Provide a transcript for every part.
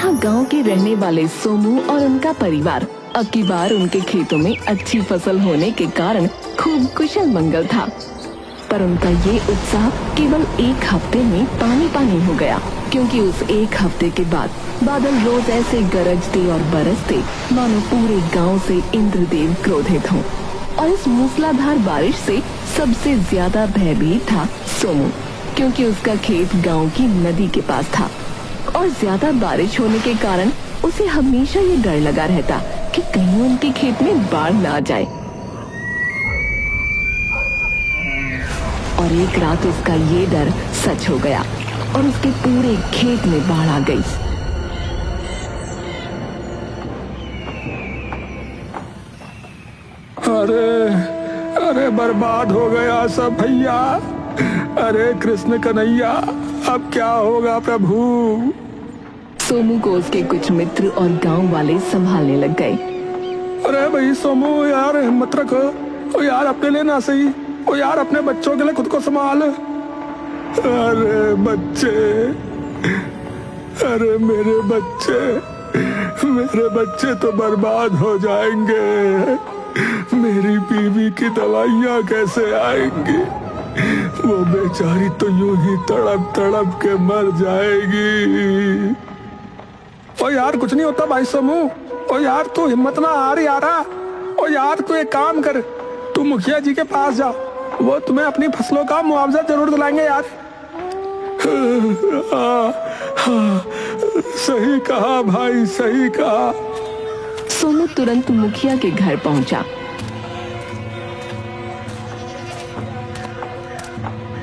यहाँ गांव के रहने वाले सोमू और उनका परिवार अब की बार उनके खेतों में अच्छी फसल होने के कारण खूब कुशल मंगल था। पर उनका ये उत्साह केवल एक हफ्ते में पानी पानी हो गया, क्योंकि उस एक हफ्ते के बाद बादल रोज ऐसे गरजते और बरसते मानो पूरे गांव से इंद्रदेव क्रोधित हों। और इस मूसलाधार बारिश से सबसे ज्यादा भयभीत था सोमू, क्योंकि उसका खेत गांव की नदी के पास था और ज्यादा बारिश होने के कारण उसे हमेशा ये डर लगा रहता कि कहीं उनके खेत में बाढ़ ना आ जाए। और एक रात उसका ये डर सच हो गया और उसके पूरे खेत में बाढ़ आ गई। अरे बर्बाद हो गया सब भैया। अरे कृष्ण कन्हैया, अब क्या होगा प्रभु। सोमू को उसके कुछ मित्र और गांव वाले संभालने लग गए। अरे भाई सोमू यार, हिम्मत रखो। ओ यार अपने लिए ना सही, ओ यार अपने बच्चों के लिए खुद को संभाल। अरे बच्चे, अरे मेरे बच्चे तो बर्बाद हो जाएंगे। मेरी बीवी की दवाइयाँ कैसे आएंगी? वो बेचारी तो यूं ही तड़प तड़प के मर जाएगी। ओ यार कुछ नहीं होता भाई सोमू। ओ यार तू हिम्मत ना हार यारा। ओ यार तू एक काम कर, तू मुखिया जी के पास जा, वो तुम्हें अपनी फसलों का मुआवजा जरूर दिलाएंगे यार। हाँ, सही कहा भाई, सही कहा। सोमू तुरंत मुखिया के घर पहुंचा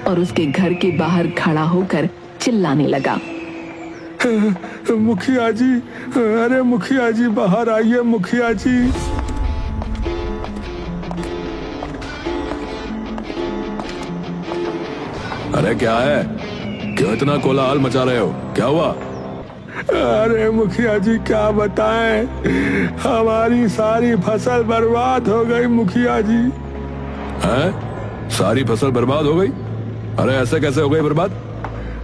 और उसके घर के बाहर खड़ा होकर चिल्लाने लगा। मुखिया जी, अरे मुखिया जी बाहर आइए मुखिया जी। अरे क्या है, क्यों इतना कोलाहल मचा रहे हो? क्या हुआ? अरे मुखिया जी क्या बताएं, हमारी सारी फसल बर्बाद हो गई मुखिया जी। हैं? सारी फसल बर्बाद हो गई? अरे ऐसे कैसे हो गई बर्बाद?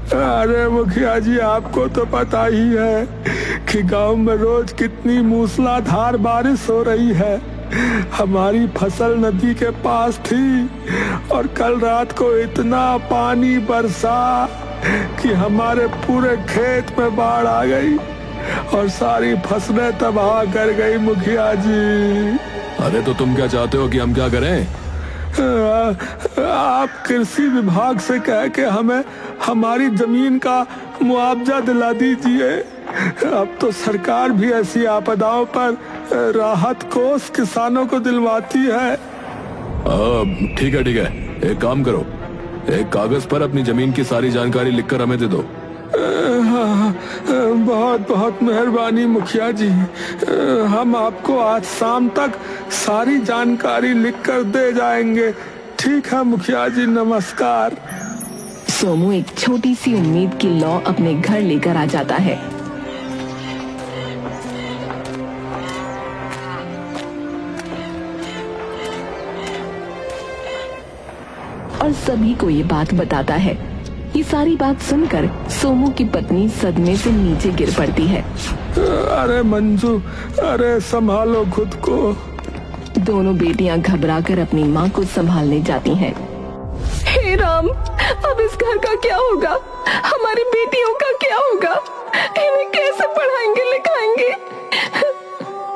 अरे मुखिया जी आपको तो पता ही है कि गांव में रोज कितनी मूसलाधार बारिश हो रही है। हमारी फसल नदी के पास थी और कल रात को इतना पानी बरसा कि हमारे पूरे खेत में बाढ़ आ गई और सारी फसलें तबाह कर गई मुखिया जी। अरे तो तुम क्या चाहते हो कि हम क्या करें? आप कृषि विभाग से कह के हमें हमारी जमीन का मुआवजा दिला दीजिए। अब तो सरकार भी ऐसी आपदाओं पर राहत कोष किसानों को दिलवाती है। ठीक है, एक काम करो, एक कागज पर अपनी जमीन की सारी जानकारी लिखकर हमें दे दो। बहुत बहुत मेहरबानी मुखिया जी। हम आपको आज शाम तक सारी जानकारी लिखकर दे जाएंगे। ठीक है मुखिया जी, नमस्कार। सोमू एक छोटी सी उम्मीद की लौ अपने घर लेकर आ जाता है। और सभी को ये बात बताता है। ये सारी बात सुनकर सोमू की पत्नी सदमे से नीचे गिर पड़ती है। अरे मंजू, अरे संभालो खुद को। दोनों बेटियां घबराकर अपनी माँ को संभालने जाती हैं। हे राम, अब इस घर का क्या होगा? हमारी बेटियों का क्या होगा? इन्हें कैसे पढ़ाएंगे लिखाएंगे?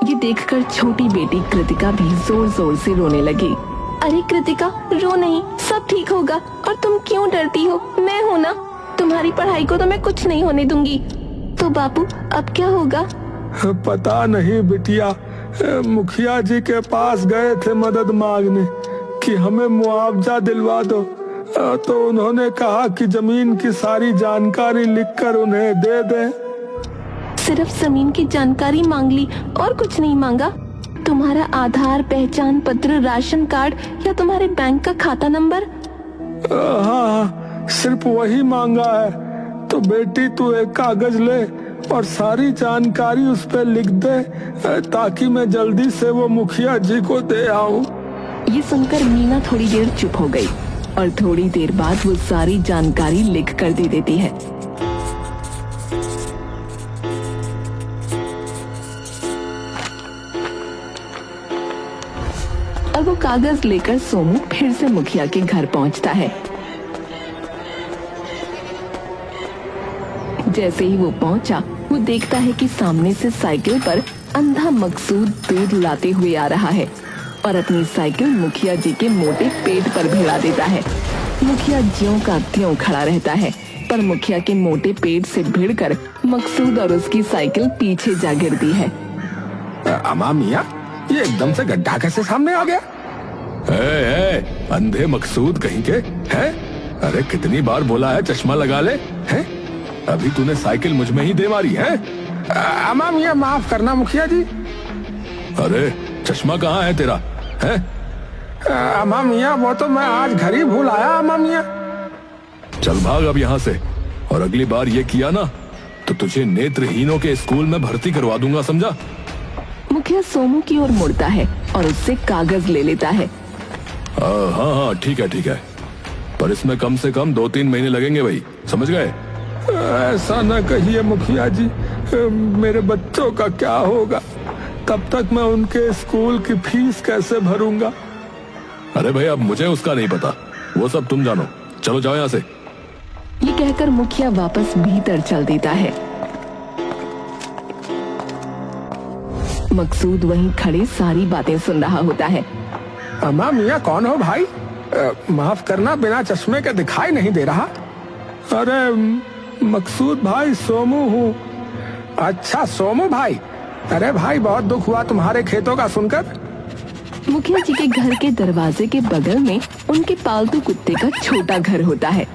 ये देखकर छोटी बेटी कृतिका भी जोर जोर से रोने लगी। अरे कृतिका, रो नहीं, सब ठीक होगा। और तुम क्यों डरती हो? मैं हूँ ना, तुम्हारी पढ़ाई को तो मैं कुछ नहीं होने दूंगी। तो बापू अब क्या होगा? पता नहीं बिटिया, मुखिया जी के पास गए थे मदद मांगने कि हमें मुआवजा दिलवा दो। तो उन्होंने कहा कि जमीन की सारी जानकारी लिखकर उन्हें दे दें। सिर्फ जमीन की जानकारी मांग ली और कुछ नहीं मांगा? तुम्हारा आधार, पहचान पत्र, राशन कार्ड या तुम्हारे बैंक का खाता नंबर? हाँ, सिर्फ वही मांगा है। तो बेटी तू एक कागज ले और सारी जानकारी उस पर लिख दे, ताकि मैं जल्दी से वो मुखिया जी को दे आऊं। ये सुनकर मीना थोड़ी देर चुप हो गई और थोड़ी देर बाद वो सारी जानकारी लिख कर दे देती है। वो कागज लेकर सोमू फिर से मुखिया के घर पहुंचता है। जैसे ही वो पहुंचा, वो देखता है कि सामने से साइकिल पर अंधा मकसूद दूध लाते हुए आ रहा है और अपनी साइकिल मुखिया जी के मोटे पेट पर भिड़ा देता है। मुखिया ज्यों का त्यों खड़ा रहता है, पर मुखिया के मोटे पेट से भिड़कर मकसूद और उसकी साइकिल पीछे जा गिरती है। अम्मा मियाँ, ये एकदम से गड्ढा कैसे सामने आ गया? अंधे मकसूद कहीं के हैं? अरे कितनी बार बोला है चश्मा लगा ले, हैं? अभी तूने साइकिल मुझ में ही दे मारी है। अम्मा मियाँ माफ करना मुखिया जी। अरे चश्मा कहाँ है तेरा, है? अम्मा मियाँ वो तो मैं आज घर ही भूल आया अम्मा मियाँ। चल भाग अब यहाँ से, और अगली बार ये किया ना तो तुझे नेत्रहीनों के स्कूल में भर्ती करवा दूंगा, समझा? मुखिया सोमू की ओर मुड़ता है और उससे कागज ले लेता है। हाँ ठीक है, पर इसमें कम से कम 2-3 महीने लगेंगे भाई, समझ गए? ऐसा न कहिए मुखिया जी, मेरे बच्चों का क्या होगा? तब तक मैं उनके स्कूल की फीस कैसे भरूंगा? अरे भाई अब मुझे उसका नहीं पता, वो सब तुम जानो। चलो जाओ यहाँ से। ये कहकर मुखिया वापस भीतर चल देता है। मकसूद वहीं खड़े सारी बातें सुन रहा होता है। अम्मा मियाँ कौन हो भाई? माफ करना, बिना चश्मे के दिखाई नहीं दे रहा। अरे मकसूद भाई, सोमू हूँ। अच्छा सोमू भाई, अरे भाई बहुत दुख हुआ तुम्हारे खेतों का सुनकर। मुखिया जी के घर के दरवाजे के बगल में उनके पालतू कुत्ते का छोटा घर होता है।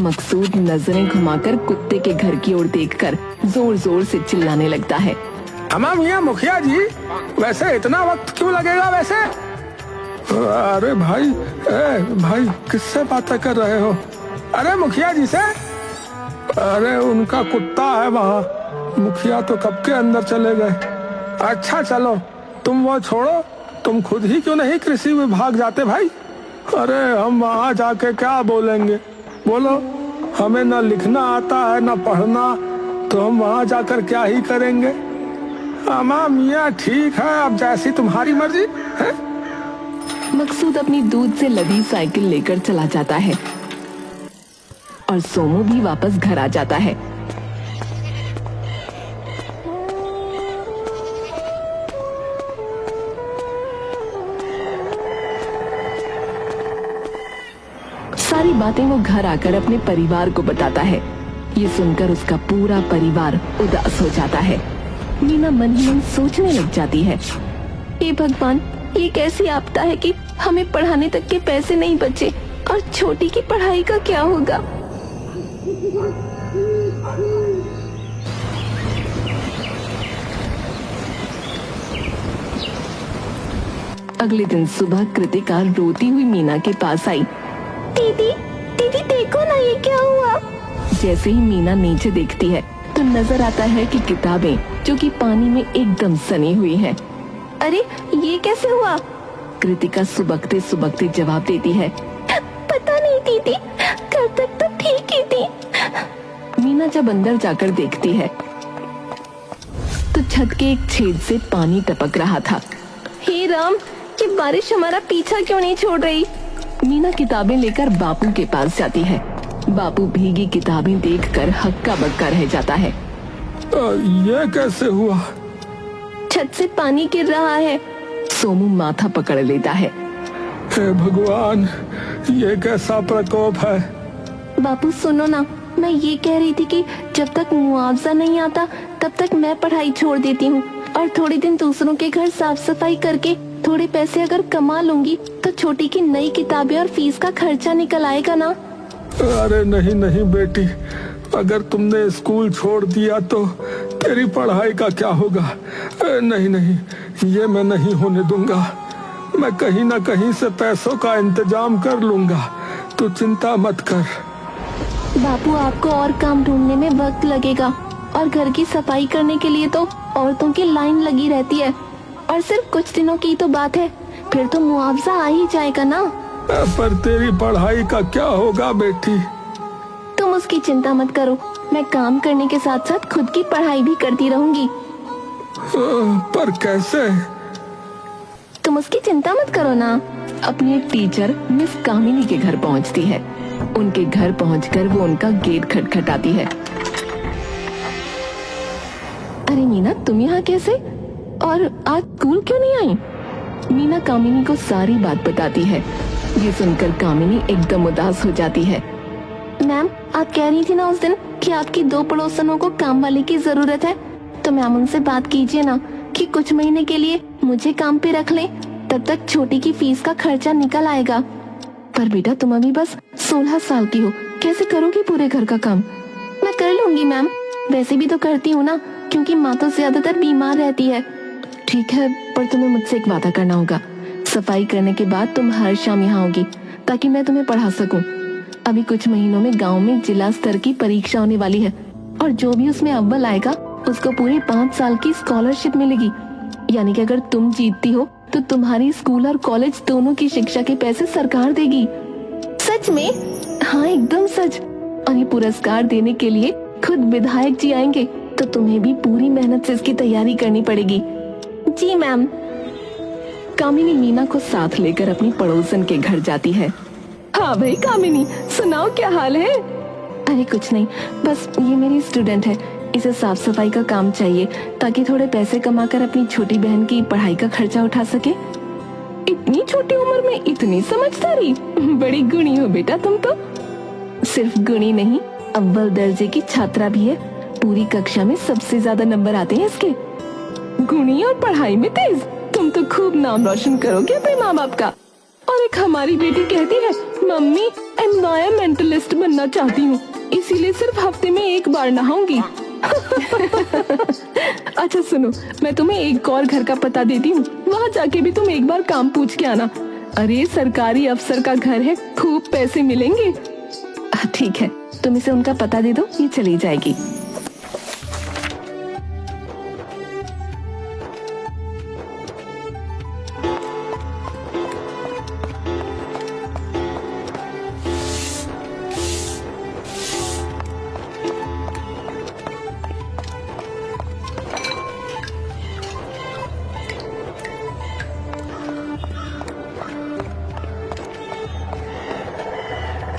मकसूद नजरें घुमाकर कुत्ते के घर की ओर देखकर जोर जोर से चिल्लाने लगता है। अम्मा मियाँ मुखिया जी, वैसे इतना वक्त क्यों लगेगा वैसे? अरे भाई, भाई किससे बातें कर रहे हो? अरे मुखिया जी से। अरे उनका कुत्ता है वहाँ, मुखिया तो कब के अंदर चले गए। अच्छा चलो तुम वो छोड़ो, तुम खुद ही क्यों नहीं कृषि विभाग जाते भाई? अरे हम वहाँ जाके क्या बोलेंगे? बोलो, हमें न लिखना आता है न पढ़ना, तो हम वहाँ जाकर क्या ही करेंगे? अम्मा मियाँ ठीक है, अब जैसी तुम्हारी मर्जी है। मकसूद अपनी दूध से लदी साइकिल लेकर चला जाता है और सोमू भी वापस घर आ जाता है। सारी बातें वो घर आकर अपने परिवार को बताता है। ये सुनकर उसका पूरा परिवार उदास हो जाता है। मीना मन ही मन सोचने लग जाती है, हे भगवान, ये कैसी आपदा है कि हमें पढ़ाने तक के पैसे नहीं बचे, और छोटी की पढ़ाई का क्या होगा? अगले दिन सुबह कृतिका रोती हुई मीना के पास आई। दीदी, दीदी देखो ना, ये क्या हुआ? जैसे ही मीना नीचे देखती है तो नजर आता है कि किताबें जो कि पानी में एकदम सनी हुई हैं। अरे ये कैसे हुआ? कृतिका सुबकते सुबकते जवाब देती है, पता नहीं दीदी, कल तक तो ठीक ही थी। मीना जब अंदर जाकर देखती है तो छत के एक छेद से पानी टपक रहा था। हे राम, ये बारिश हमारा पीछा क्यों नहीं छोड़ रही? मीना किताबें लेकर बापू के पास जाती है। बापू भीगी किताबें देखकर हक्का बक्का रह जाता है। ये कैसे हुआ? छत से पानी गिर रहा है। सोमू माथा पकड़ लेता है। हे भगवान, ये कैसा प्रकोप है? बापू सुनो ना, मैं ये कह रही थी कि जब तक मुआवजा नहीं आता तब तक मैं पढ़ाई छोड़ देती हूँ, और थोड़े दिन दूसरों के घर साफ सफाई करके थोड़े पैसे अगर कमा लूंगी तो छोटी की नई किताबें और फीस का खर्चा निकल आएगा ना। अरे नहीं नहीं बेटी, अगर तुमने स्कूल छोड़ दिया तो तेरी पढ़ाई का क्या होगा? नहीं नहीं, ये मैं नहीं होने दूंगा। मैं कहीं ना कहीं से पैसों का इंतजाम कर लूंगा, तू चिंता मत कर। बापू, आपको और काम ढूंढने में वक्त लगेगा, और घर की सफाई करने के लिए तो औरतों की लाइन लगी रहती है, और सिर्फ कुछ दिनों की तो बात है, फिर तो मुआवजा आ ही जाएगा ना। पर तेरी पढ़ाई का क्या होगा बेटी? तुम उसकी चिंता मत करो, मैं काम करने के साथ साथ खुद की पढ़ाई भी करती रहूंगी। पर कैसे? तुम उसकी चिंता मत करो ना। अपनी एक टीचर मिस कामिनी के घर पहुंचती है। उनके घर पहुंचकर वो उनका गेट खटखटाती है। अरे मीना, तुम यहाँ कैसे? और आज स्कूल क्यों नहीं आई? मीना कामिनी को सारी बात बताती है। ये सुनकर कामिनी एकदम उदास हो जाती है। मैम, आप कह रही थी ना उस दिन कि आपकी 2 पड़ोसनों को काम वाले की जरूरत है, तो मैम उनसे बात कीजिए ना कि कुछ महीने के लिए मुझे काम पे रख लें, तब तक छोटी की फीस का खर्चा निकल आएगा। पर बेटा, तुम अभी बस 16 साल की हो, कैसे करोगी पूरे घर का काम? मैं कर लूंगी मैम, वैसे भी तो करती हूँ ना, क्योंकि माँ तो ज्यादातर बीमार रहती है। ठीक है, पर तुम्हें मुझसे एक वादा करना होगा। सफाई करने के बाद तुम हर शाम यहाँ आओगी, ताकि मैं तुम्हें पढ़ा सकूं। अभी कुछ महीनों में गांव में जिला स्तर की परीक्षा होने वाली है, और जो भी उसमें अव्वल आएगा उसको पूरे 5 साल की स्कॉलरशिप मिलेगी। यानी कि अगर तुम जीतती हो तो तुम्हारी स्कूल और कॉलेज दोनों की शिक्षा के पैसे सरकार देगी। सच में? हाँ, एकदम सच। और ये पुरस्कार देने के लिए खुद विधायक जी आएंगे, तो तुम्हें भी पूरी मेहनत से इसकी तैयारी करनी पड़ेगी। जी मैम। कामिनी मीना को साथ लेकर अपनी पड़ोसन के घर जाती है। हाँ भाई कामिनी, सुनाओ क्या हाल है? अरे कुछ नहीं, बस ये मेरी स्टूडेंट है, इसे साफ सफाई का काम चाहिए ताकि थोड़े पैसे कमाकर अपनी छोटी बहन की पढ़ाई का खर्चा उठा सके। इतनी छोटी उम्र में इतनी समझदारी, बड़ी गुणी हो बेटा तुम तो। सिर्फ गुणी नहीं, अव्वल दर्जे की छात्रा भी है। पूरी कक्षा में सबसे ज्यादा नंबर आते हैं इसके। गुणी और पढ़ाई में तेज, तुम तो खूब नाम रोशन करोगे अपने माँ बाप का। और एक हमारी बेटी कहती है, मम्मी एनवायरमेंटलिस्ट बनना चाहती हूँ, इसीलिए सिर्फ हफ्ते में 1 बार नहाऊंगी। अच्छा सुनो, मैं तुम्हें एक और घर का पता देती हूँ, वहाँ जाके भी तुम एक बार काम पूछ के आना। अरे सरकारी अफसर का घर है, खूब पैसे मिलेंगे। ठीक है, तुम इसे उनका पता दे दो, ये चली जाएगी।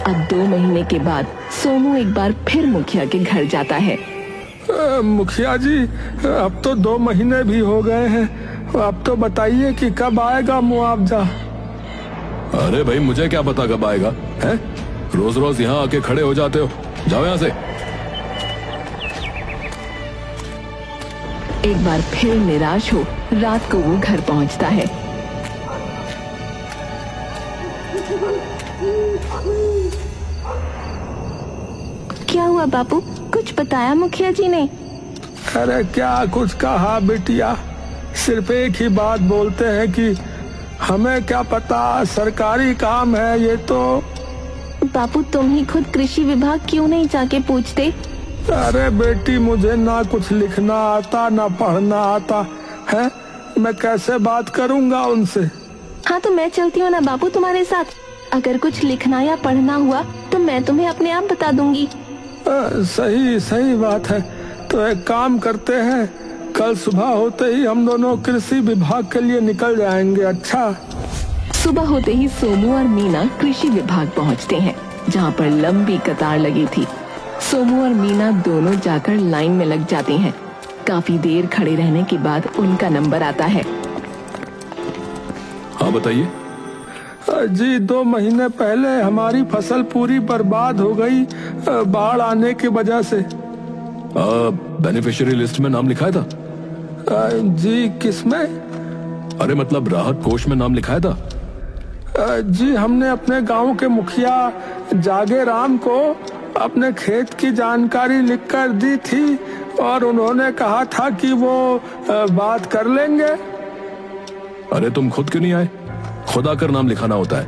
अब 2 महीने के बाद सोनू एक बार फिर मुखिया के घर जाता है। मुखिया जी, अब तो 2 महीने भी हो गए हैं, अब तो बताइए कि कब आएगा मुआवजा। अरे भाई, मुझे क्या पता कब आएगा है? रोज रोज यहाँ आके खड़े हो जाते हो, जाओ यहाँ से। एक बार फिर निराश हो रात को वो घर पहुँचता है। क्या हुआ बापू, कुछ बताया मुखिया जी ने? अरे क्या कुछ कहा बिटिया, सिर्फ एक ही बात बोलते हैं कि हमें क्या पता, सरकारी काम है ये तो। बापू, तुम ही खुद कृषि विभाग क्यों नहीं जाके पूछते? अरे बेटी, मुझे ना कुछ लिखना आता ना पढ़ना आता है, मैं कैसे बात करूंगा उनसे? हाँ तो मैं चलती हूँ ना बापू तुम्हारे साथ। अगर कुछ लिखना या पढ़ना हुआ तो मैं तुम्हें अपने आप बता दूंगी। सही सही बात है, तो एक काम करते हैं, कल सुबह होते ही हम दोनों कृषि विभाग के लिए निकल जाएंगे। अच्छा। सुबह होते ही सोमू और मीना कृषि विभाग पहुंचते हैं, जहां पर लंबी कतार लगी थी। सोमू और मीना दोनों जाकर लाइन में लग जाते हैं। काफी देर खड़े रहने के बाद उनका नंबर आता है। हाँ बताइए। जी, 2 महीने पहले हमारी फसल पूरी बर्बाद हो गई बाढ़ आने की वजह से। बेनिफिशियरी लिस्ट में नाम लिखाया था? जी, किसमें? अरे मतलब राहत कोष में नाम लिखाया था? जी, हमने अपने गांव के मुखिया जागे राम को अपने खेत की जानकारी लिखकर दी थी, और उन्होंने कहा था कि वो बात कर लेंगे। अरे तुम खुद क्यों नहीं आए? खुद आकर नाम लिखाना होता है,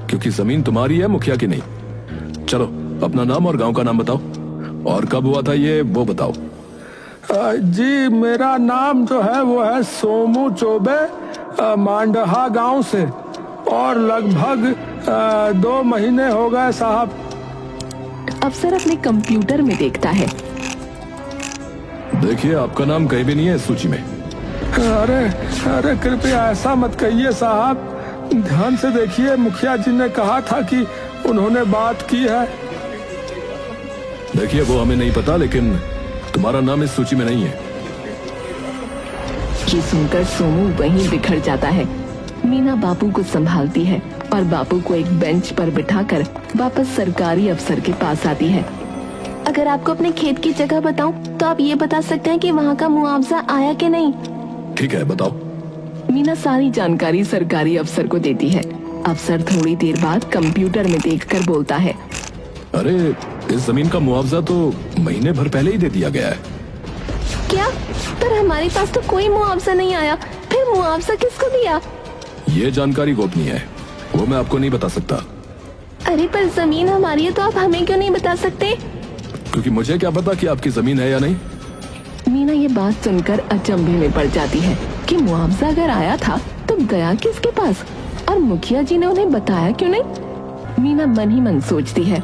क्योंकि जमीन तुम्हारी है, मुखिया की नहीं। चलो अपना नाम और गांव का नाम बताओ, और कब हुआ था ये वो बताओ। जी, मेरा नाम जो है वो है सोमू चौबे, मांडहा गांव से, और लगभग 2 महीने हो गए साहब। अफसर अपने कंप्यूटर में देखता है। देखिए, आपका नाम कहीं भी नहीं है इस सूची में। अरे अरे कृपया ऐसा मत कहिए साहब, ध्यान से देखिए, मुखिया जी ने कहा था कि उन्होंने बात की है। देखिए वो हमें नहीं पता, लेकिन तुम्हारा नाम इस सूची में नहीं है। ये सुनकर सोमू वहीं बिखर जाता है। मीना बापू को संभालती है और बापू को एक बेंच पर बिठाकर वापस सरकारी अफसर के पास आती है। अगर आपको अपने खेत की जगह बताऊं तो आप ये बता सकते हैं कि वहाँ का मुआवजा आया कि नहीं? ठीक है, बताओ। मीना सारी जानकारी सरकारी अफसर को देती है। अफसर थोड़ी देर बाद कंप्यूटर में देखकर बोलता है, अरे इस जमीन का मुआवजा तो महीने भर पहले ही दे दिया गया है। क्या? पर हमारे पास तो कोई मुआवजा नहीं आया, फिर मुआवजा किसको दिया? ये जानकारी गोपनीय है, वो मैं आपको नहीं बता सकता। अरे पर जमीन हमारी है तो आप हमें क्यों नहीं बता सकते? क्योंकि मुझे क्या पता कि आपकी जमीन है या नहीं। मीना ये बात सुनकर अचंभे में पड़ जाती है कि मुआवजा अगर आया था तो गया किसके पास, और मुखिया जी ने उन्हें बताया क्यों नहीं? मीना मन ही मन सोचती है,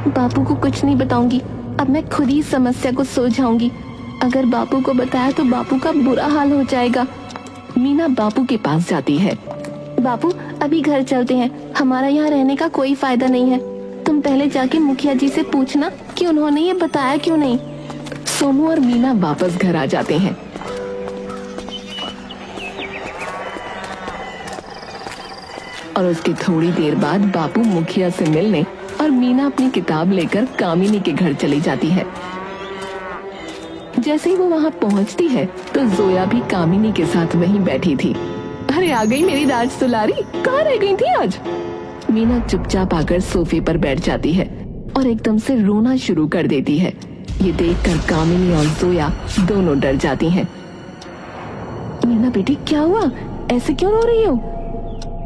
बापू को कुछ नहीं बताऊंगी, अब मैं खुद ही समस्या को सुलझाऊंगी। अगर बापू को बताया तो बापू का बुरा हाल हो जाएगा। मीना बापू के पास जाती है। बापू अभी घर चलते हैं, हमारा यहाँ रहने का कोई फायदा नहीं है। तुम पहले जाके मुखिया जी से पूछना कि उन्होंने ये बताया क्यों नहीं। सोमू और मीना वापस घर आ जाते हैं। और उसके थोड़ी देर बाद बापू मुखिया से मिलने और मीना अपनी किताब लेकर कामिनी के घर चली जाती है। जैसे ही वो वहाँ पहुँचती है तो जोया भी कामिनी के साथ वहीं बैठी थी। अरे आ गई मेरी राज दुलारी, कहाँ रह गई थी आज? मीना चुपचाप आकर सोफे पर बैठ जाती है और एकदम से रोना शुरू कर देती है। ये देखकर कामिनी और जोया दोनों डर जाती हैं। मीना बेटी क्या हुआ, ऐसे क्यों रो रही हो?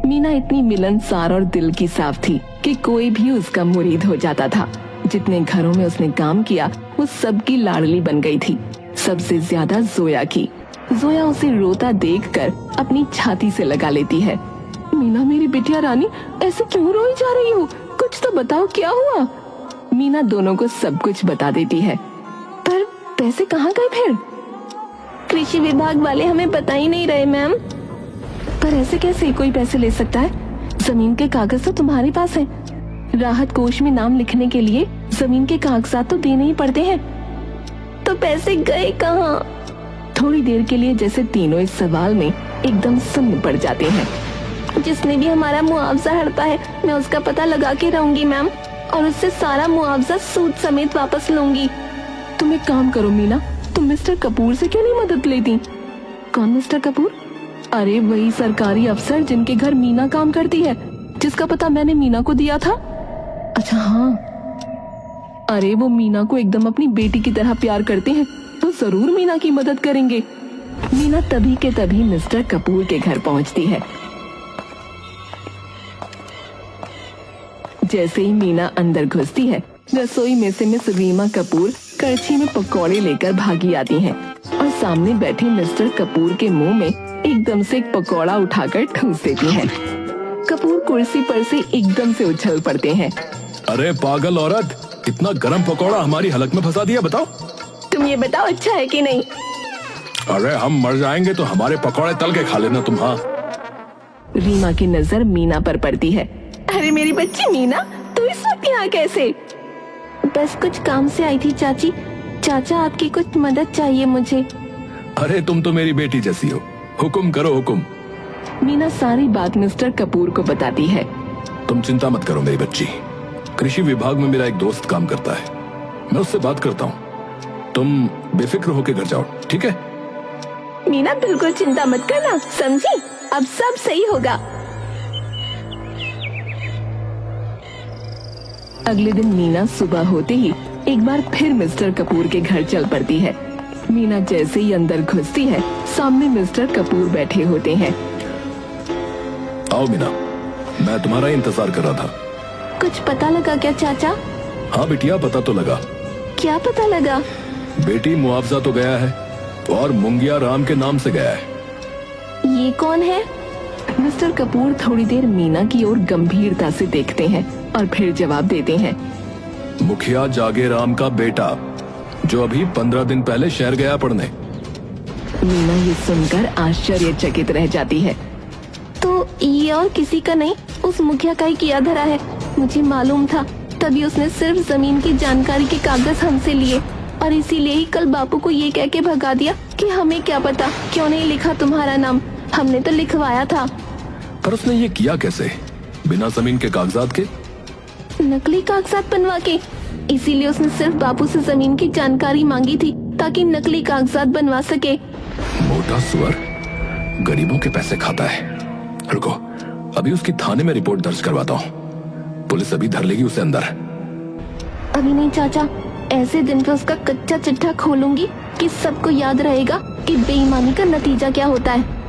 मीना इतनी मिलनसार और दिल की साफ थी कि कोई भी उसका मुरीद हो जाता था। जितने घरों में उसने काम किया वो सबकी लाडली बन गई थी, सबसे ज्यादा जोया की। जोया उसे रोता देखकर अपनी छाती से लगा लेती है। मीना मेरी बिटिया रानी, ऐसे क्यों रोई जा रही हो? कुछ तो बताओ, क्या हुआ? मीना दोनों को सब कुछ बता देती है। पर पैसे कहाँ गए फिर? कृषि विभाग वाले हमें बता ही नहीं रहे मैम। पर ऐसे कैसे कोई पैसे ले सकता है? जमीन के कागज तो तुम्हारे पास है। राहत कोष में नाम लिखने के लिए जमीन के कागजात तो देने ही पड़ते हैं। तो पैसे गए कहाँ? थोड़ी देर के लिए जैसे तीनों इस सवाल में एकदम सुन्न पड़ जाते हैं। जिसने भी हमारा मुआवजा हड़पा है मैं उसका पता लगा के रहूंगी मैम, और उससे सारा मुआवजा सूद समेत वापस लूंगी। तुम एक काम करो मीना, तुम मिस्टर कपूर से क्यों नहीं मदद लेती? कौन मिस्टर कपूर? अरे वही सरकारी अफसर जिनके घर मीना काम करती है, जिसका पता मैंने मीना को दिया था। अच्छा हाँ, अरे वो मीना को एकदम अपनी बेटी की तरह प्यार करते हैं, तो जरूर मीना की मदद करेंगे। मीना तभी के तभी मिस्टर कपूर के घर पहुंचती है। जैसे ही मीना अंदर घुसती है, रसोई में से मिस रीमा कपूर कड़छी में पकौड़े लेकर भागी आती हैं और सामने बैठे मिस्टर कपूर के मुंह में एकदम से एक पकौड़ा उठाकर ठूस देती हैं। कपूर कुर्सी पर से एकदम से उछल पड़ते हैं। अरे पागल औरत, इतना गरम पकौड़ा हमारी हलक में फंसा दिया, बताओ। तुम ये बताओ अच्छा है कि नहीं? अरे हम मर जाएंगे तो हमारे पकौड़े तल के खा लेना तुम। हाँ। रीमा की नजर मीना पर पड़ती है। अरे मेरी बच्ची मीना, तू इस वक्त यहाँ कैसे? बस कुछ काम से आई थी चाची। चाचा आपकी कुछ मदद चाहिए मुझे। अरे तुम तो मेरी बेटी जैसी हो, हुक्म करो हुक्म। मीना सारी बात मिस्टर कपूर को बताती है। तुम चिंता मत करो मेरी बच्ची, कृषि विभाग में मेरा एक दोस्त काम करता है, मैं उससे बात करता हूँ। तुम बेफिक्र होकर घर जाओ, ठीक है? मीना बिल्कुल चिंता मत करना, समझी? अब सब सही होगा। अगले दिन मीना सुबह होते ही एक बार फिर मिस्टर कपूर के घर चल पड़ती है। मीना जैसे ही अंदर घुसती है, सामने मिस्टर कपूर बैठे होते हैं। आओ मीना, मैं तुम्हारा इंतजार कर रहा था। कुछ पता लगा क्या चाचा? हाँ बिटिया, पता तो लगा। क्या पता लगा? बेटी मुआवजा तो गया है और मुंगिया राम के नाम से गया है। ये कौन है? मिस्टर कपूर थोड़ी देर मीना की ओर गंभीरता से देखते हैं और फिर जवाब देते हैं। मुखिया जागे राम का बेटा, जो अभी 15 दिन पहले शहर गया पढ़ने। मीना ये सुनकर आश्चर्यचकित रह जाती है। तो ये और किसी का नहीं, उस मुखिया का ही किया धरा है। मुझे मालूम था, तभी उसने सिर्फ जमीन की जानकारी के कागज हमसे लिए और इसीलिए ही कल बापू को ये कह के भगा दिया कि हमें क्या पता क्यों नहीं लिखा तुम्हारा नाम, हमने तो लिखवाया था। पर उसने ये किया कैसे, बिना जमीन के कागजात के? नकली कागजात बनवा के। इसीलिए उसने सिर्फ बापू से जमीन की जानकारी मांगी थी ताकि नकली कागजात बनवा सके। मोटा सुअर, गरीबों के पैसे खाता है। रुको, अभी उसकी थाने में रिपोर्ट दर्ज करवाता हूँ, पुलिस अभी धर लेगी उसे अंदर। अभी नहीं चाचा, ऐसे दिन पे उसका कच्चा चिट्ठा खोलूंगी कि सबको याद रहेगा कि बेईमानी का नतीजा क्या होता है।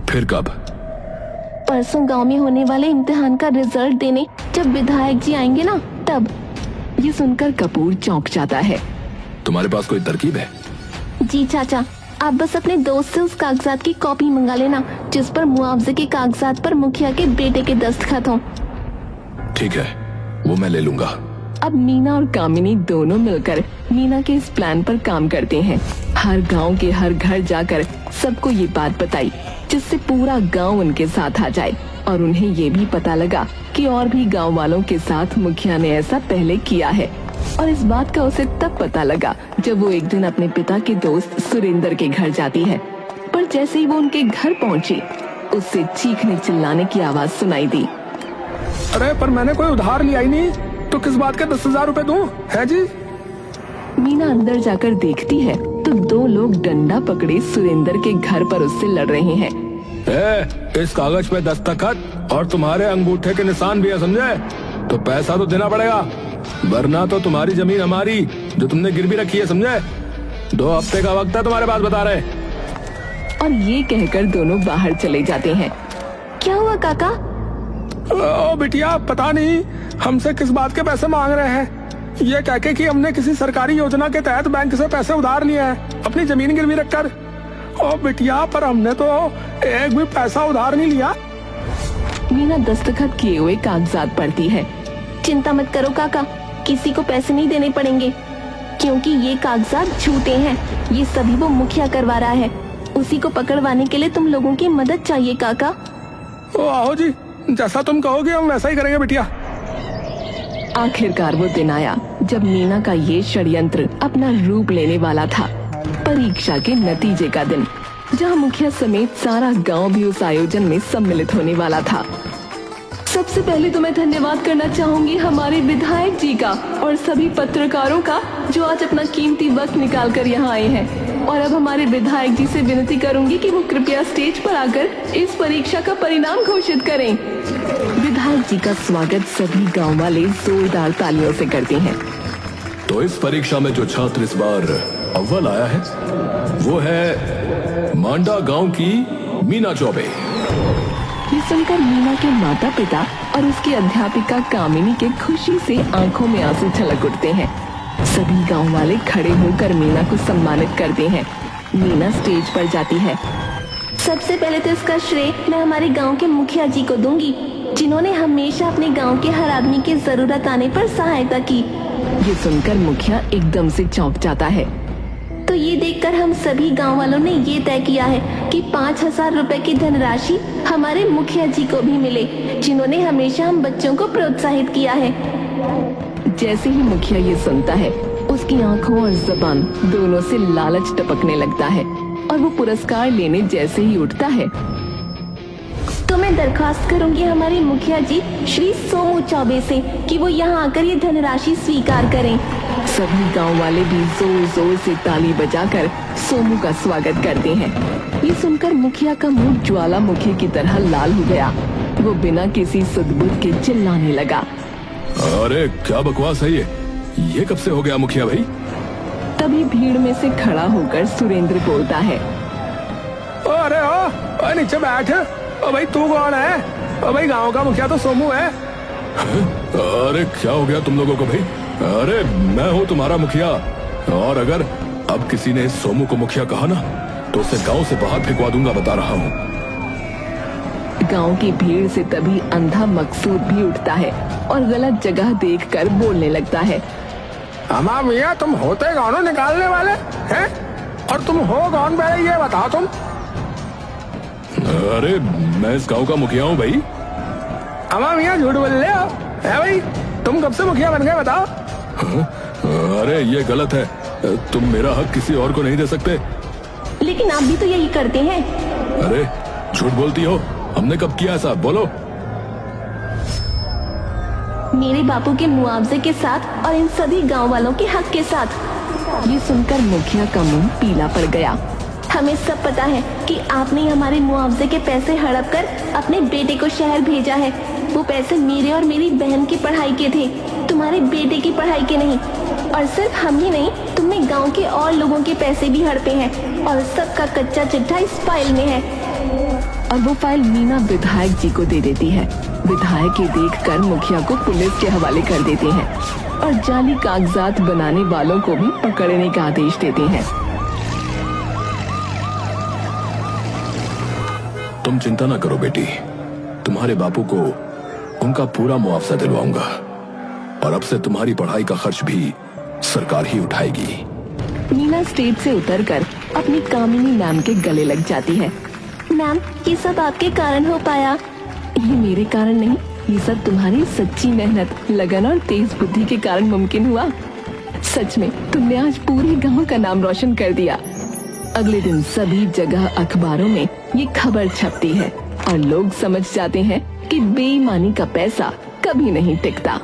फिर कब? परसों गांव में होने वाले इम्तिहान का रिजल्ट देने जब विधायक जी आएंगे ना, तब। ये सुनकर कपूर चौंक जाता है। तुम्हारे पास कोई तरकीब है? जी चाचा, आप बस अपने दोस्त से उस कागजात की कॉपी मंगा लेना जिस पर मुआवजे के कागजात पर मुखिया के बेटे के दस्तखत हों। ठीक है, वो मैं ले लूंगा। अब मीना और कामिनी दोनों मिलकर मीना के इस प्लान पर काम करते हैं। हर गांव के हर घर जाकर सबको ये बात बताई जिससे पूरा गांव उनके साथ आ जाए और उन्हें ये भी पता लगा कि और भी गांव वालों के साथ मुखिया ने ऐसा पहले किया है। और इस बात का उसे तब पता लगा जब वो एक दिन अपने पिता के दोस्त सुरेंद्र के घर जाती है। पर जैसे ही वो उनके घर पहुंची, उससे चीखने चिल्लाने की आवाज सुनाई दी। अरे पर मैंने कोई उधार लिया ही नहीं, तो किस बात के 10,000 रुपए दूं? है जी। मीना अंदर जाकर देखती है तो 2 लोग डंडा पकड़े सुरेंद्र के घर पर उससे लड़ रहे हैं। इस कागज पे दस्तखत और तुम्हारे अंगूठे के निशान भी है, समझे? तो पैसा तो देना पड़ेगा, वरना तो तुम्हारी जमीन हमारी जो तुमने गिरवी रखी है, समझे? 2 हफ्ते का वक्त है तुम्हारे पास, बता रहे। और ये कहकर दोनों बाहर चले जाते हैं। क्या हुआ काका? ओ बिटिया, पता नहीं हमसे किस बात के पैसे मांग रहे हैं। ये कह के कि हमने किसी सरकारी योजना के तहत बैंक से पैसे उधार लिए हैं अपनी जमीन गिरवी रखकर। ओ बिटिया, पर हमने तो एक भी पैसा उधार नहीं लिया। मीना दस्तखत किए हुए कागजात पढ़ती है। चिंता मत करो काका, किसी को पैसे नहीं देने पड़ेंगे क्योंकि ये कागजात झूठे हैं। ये सभी वो मुखिया करवा रहा है। उसी को पकड़वाने के लिए तुम लोगों की मदद चाहिए काका। ओ आओ जी, जैसा तुम कहोगे हम वैसा ही करेंगे बिटिया। आखिरकार वो दिन आया जब मीना का ये षड्यंत्र अपना रूप लेने वाला था। परीक्षा के नतीजे का दिन, जहां मुखिया समेत सारा गांव भी उस आयोजन में सम्मिलित होने वाला था। सबसे पहले तो मैं धन्यवाद करना चाहूंगी हमारे विधायक जी का और सभी पत्रकारों का जो आज अपना कीमती वक्त निकाल कर यहाँ आए हैं। और अब हमारे विधायक जी से विनती करूंगी कि वो कृपया स्टेज पर आकर इस परीक्षा का परिणाम घोषित करें। विधायक जी का स्वागत सभी गांव वाले जोरदार तालियों से करते हैं। तो इस परीक्षा में जो छात्र इस बार अव्वल आया है वो है मांडा गांव की मीना चौबे। ये सुनकर मीना के माता पिता और उसकी अध्यापिका कामिनी के खुशी से आंखों में आंसू छलक उठते हैं। सभी गांव वाले खड़े होकर मीना को सम्मानित करते हैं। मीना स्टेज पर जाती है। सबसे पहले तो इसका श्रेय मैं हमारे गांव के मुखिया जी को दूंगी, जिन्होंने हमेशा अपने गांव के हर आदमी की जरूरत आने पर सहायता की। ये सुनकर मुखिया एकदम से चौंक जाता है। तो ये देखकर हम सभी गांव वालों ने ये तय किया है कि 5,000 रुपए की धनराशि हमारे मुखिया जी को भी मिले, जिन्होंने हमेशा हम बच्चों को प्रोत्साहित किया है। जैसे ही मुखिया ये सुनता है, उसकी आंखों और जुबान दोनों से लालच टपकने लगता है और वो पुरस्कार लेने जैसे ही उठता है तो मैं दरख्वास्त करूंगी हमारे मुखिया जी श्री सोमू चौबे से कि वो यहाँ आकर ये धनराशि स्वीकार करें। सभी गांव वाले भी जोर जोर से ताली बजाकर सोमू का स्वागत करते हैं। ये सुनकर मुखिया का मुंह ज्वालामुखी की तरह लाल हो गया। वो बिना किसी सुध-बुध के चिल्लाने लगा। अरे क्या बकवास है ये कब से हो गया मुखिया भाई? तभी भीड़ में से खड़ा होकर सुरेंद्र बोलता है। अरे ओ नीचे बैठ। ओ भाई तू कौन है? ओ भाई गांव का मुखिया तो सोमू है। अरे क्या हो गया तुम लोगों को भाई? अरे मैं हूँ तुम्हारा मुखिया, और अगर अब किसी ने सोमू को मुखिया कहा ना तो उसे गांव से बाहर फेंकवा दूंगा, बता रहा हूँ। गांव की भीड़ से तभी अंधा मकसूद भी उठता है और गलत जगह देखकर बोलने लगता है। अम्मा मियाँ, तुम होते कौन हो निकालने वाले हैं? और तुम हो कौन भाई, ये बताओ तुम। अरे मैं इस गांव का मुखिया हूँ भाई। अमा मियाँ झूठ बोल रहे हो है भाई, तुम कब से मुखिया बन गए बताओ। अरे ये गलत है, तुम मेरा हक किसी और को नहीं दे सकते। लेकिन आप भी तो यही करते हैं। अरे झूठ बोलती हो, हमने कब किया ऐसा, बोलो। मेरे बापू के मुआवजे के साथ और इन सभी गांव वालों के हक के साथ। ये सुनकर मुखिया का मुंह पीला पड़ गया। हमें सब पता है कि आपने हमारे मुआवजे के पैसे हड़प कर अपने बेटे को शहर भेजा है। वो पैसे मेरे और मेरी बहन की पढ़ाई के थे, तुम्हारे बेटे की पढ़ाई के नहीं। और सिर्फ हम ही नहीं, तुमने गांव के और लोगों के पैसे भी हड़पे हैं और सबका कच्चा चिट्ठा इस फाइल में है। और वो फाइल मीना विधायक जी को दे देती है। विधायक ये देखकर मुखिया को पुलिस के हवाले कर देते हैं और जाली कागजात बनाने वालों को भी पकड़ने का आदेश देते हैं। तुम चिंता ना करो बेटी, तुम्हारे बापू को उनका पूरा मुआवजा दिलवाऊंगा और अब से तुम्हारी पढ़ाई का खर्च भी सरकार ही उठाएगी। मीना स्टेज से उतरकर अपनी कामिनी मैम के गले लग जाती है। मैम, ये सब आपके कारण हो पाया। ये मेरे कारण नहीं, ये सब तुम्हारी सच्ची मेहनत, लगन और तेज बुद्धि के कारण मुमकिन हुआ। सच में तुमने आज पूरे गांव का नाम रोशन कर दिया। अगले दिन सभी जगह अखबारों में ये खबर छपती है और लोग समझ जाते हैं कि बेईमानी का पैसा कभी नहीं टिकता।